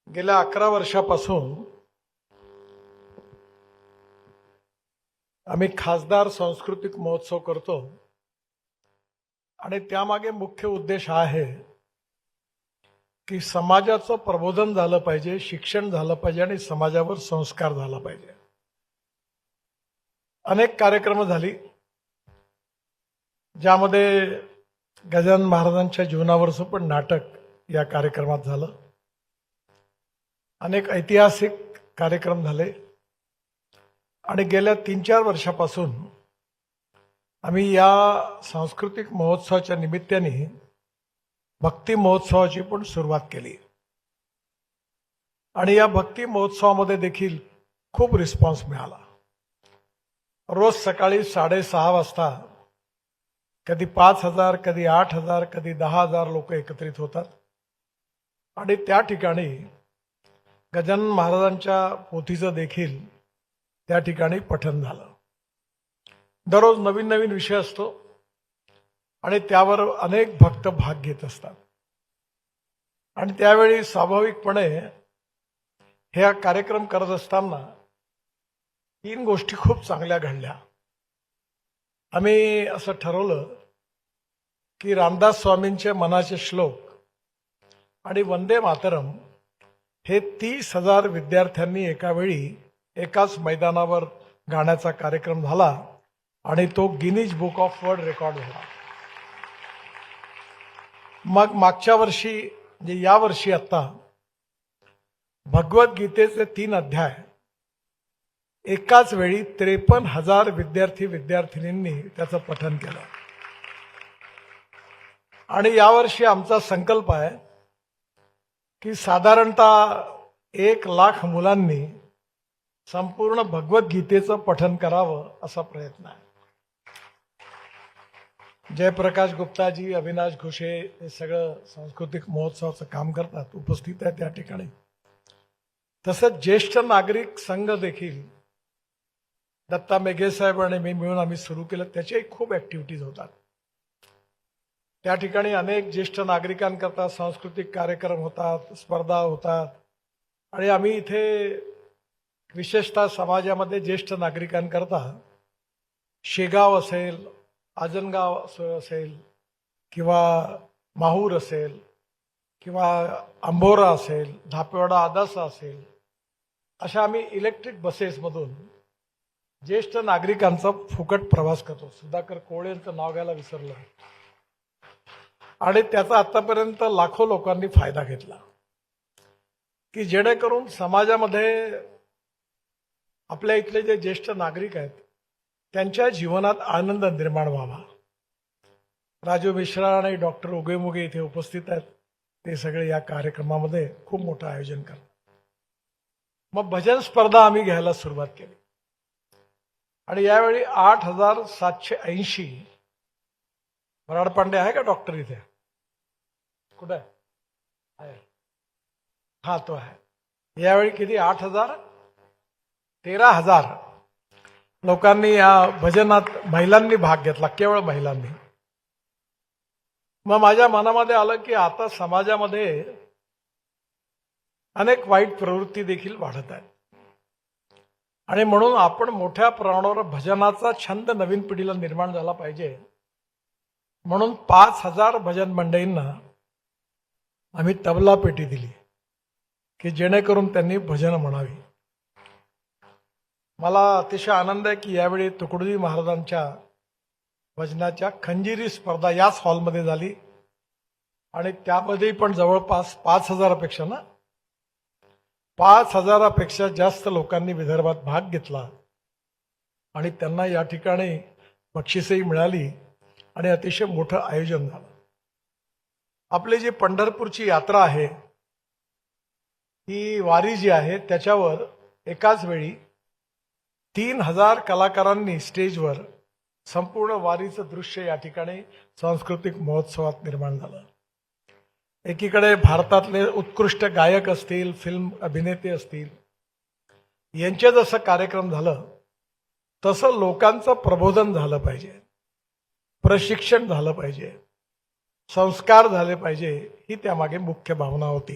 गेल्या 11 वर्षापासून आम्ही खासदार सांस्कृतिक महोत्सव करतो आणि त्यामागे मुख्य उद्देश हा आहे की समाजाचं प्रबोधन झालं पाहिजे, शिक्षण झालं पाहिजे आणि समाजावर संस्कार झाला पाहिजे. अनेक कार्यक्रम झाली ज्यामध्ये गजानन महाराजांच्या जीवनावरचं पण नाटक या कार्यक्रमात झालं. अनेक ऐतिहासिक कार्यक्रम झाले आणि गेल्या 3-4 वर्षापासून आम्ही या सांस्कृतिक महोत्सवाच्या निमित्ताने भक्ती महोत्सवाची पण सुरुवात केली आणि या भक्ती महोत्सवामध्ये देखील खूप रिस्पॉन्स मिळाला. रोज सकाळी 6:30 वाजता कधी 5,000, कधी 8,000, कधी 10,000 लोक एकत्रित होतात आणि त्या ठिकाणी गजानन महाराजांच्या पोथीचं देखील त्या ठिकाणी पठण झालं. दररोज नवीन नवीन विषय असतो आणि त्यावर अनेक भक्त भाग घेत असतात आणि त्यावेळी स्वाभाविकपणे हे कार्यक्रम करत असताना 3 गोष्टी खूप चांगल्या घडल्या. आम्ही असं ठरवलं की रामदास स्वामींचे मनाचे श्लोक आणि वंदे मातरम हे 30,000 विद्यार्थ्यांनी एका वेळी एकाच मैदानावर गाण्याचा कार्यक्रम झाला आणि तो Guinness book of world record झाला. मग मागच्या वर्षी म्हणजे या वर्षी आता भगवद्गीतेचे 3 अध्याय एकाच वेळी 53,000 विद्यार्थिनींनी त्याचं पठण केलं आणि यावर्षी आमचा संकल्प आहे की साधारणतः 1,00,000 मुलांनी संपूर्ण भगवद्गीतेचं पठण करावं असा प्रयत्न आहे. जयप्रकाश गुप्ताजी, अविनाश घोषे हे सगळं सांस्कृतिक महोत्सवाचं काम करतात, उपस्थित आहे त्या ठिकाणी. तसंच ज्येष्ठ नागरिक संघ देखील दत्ता मेघे साहेब आणि मी मिळून आम्ही सुरू केलं. त्याच्याही खूप ऍक्टिव्हिटीज होतात. त्या ठिकाणी अनेक ज्येष्ठ नागरिकांकरता सांस्कृतिक कार्यक्रम होतात, स्पर्धा होतात आणि आम्ही इथे विशेषतः समाजामध्ये ज्येष्ठ नागरिकांकरता शेगाव असेल, आजनगाव असेल किंवा माहूर असेल किंवा अंबोरा असेल, धापेवाडा आदासा असेल, अशा आम्ही इलेक्ट्रिक बसेसमधून ज्येष्ठ नागरिकांचा फुकट प्रवास करतो. सुधाकर कोळेंचं नाव घ्यायला विसरलं आणि त्याचा आतापर्यंत लाखो लोकांनी फायदा घेतला की जेणेकरून समाजामध्ये आपल्या इथले जे ज्येष्ठ नागरिक आहेत त्यांच्या जीवनात आनंद निर्माण व्हावा. राजू मिश्रा आणि डॉक्टर उगेमुगे इथे उपस्थित आहेत. ते सगळे या कार्यक्रमामध्ये खूप मोठं आयोजन करतात. मग भजन स्पर्धा आम्ही घ्यायला सुरुवात केली आणि यावेळी 8,780. बराड पांडे आहे का डॉक्टर इथे? कुठे आहे? हा, तो आहे. यावेळी किती? 13,000 लोकांनी या भजनात महिलांनी भाग घेतला, केवळ महिलांनी. मग माझ्या मनामध्ये आलं की आता समाजामध्ये अनेक वाईट प्रवृत्ती देखील वाढत आहेत आणि म्हणून आपण मोठ्या प्रमाणावर भजनाचा छंद नवीन पिढीला निर्माण झाला पाहिजे म्हणून 5,000 भजन मंडळींना आम्ही तबला पेटी दिली की जेणेकरून त्यांनी भजन म्हणावी. मला अतिशय आनंद आहे की यावेळी तुकडोजी महाराजांच्या भजनाच्या खंजिरी स्पर्धा याच हॉलमध्ये झाली आणि त्यामध्ये पण जवळपास 5,000पेक्षा जास्त लोकांनी विदर्भात भाग घेतला आणि त्यांना या ठिकाणी बक्षीसही मिळाली आणि अतिशय मोठं आयोजन झालं. आपली जी पंढरपूरची यात्रा आहे, ही वारी जी आहे त्याच्यावर एकाच वेळी 3,000 कलाकारांनी स्टेजवर संपूर्ण वारीचं दृश्य या ठिकाणी सांस्कृतिक महोत्सवात निर्माण झालं. एकीकडे भारतातले उत्कृष्ट गायक असतील, फिल्म अभिनेते असतील, यांचे जसं कार्यक्रम झालं तसं लोकांचं प्रबोधन झालं पाहिजे, प्रशिक्षण झालं पाहिजे, संस्कार झाले पाहिजे, ही त्यामागे मुख्य भावना होती.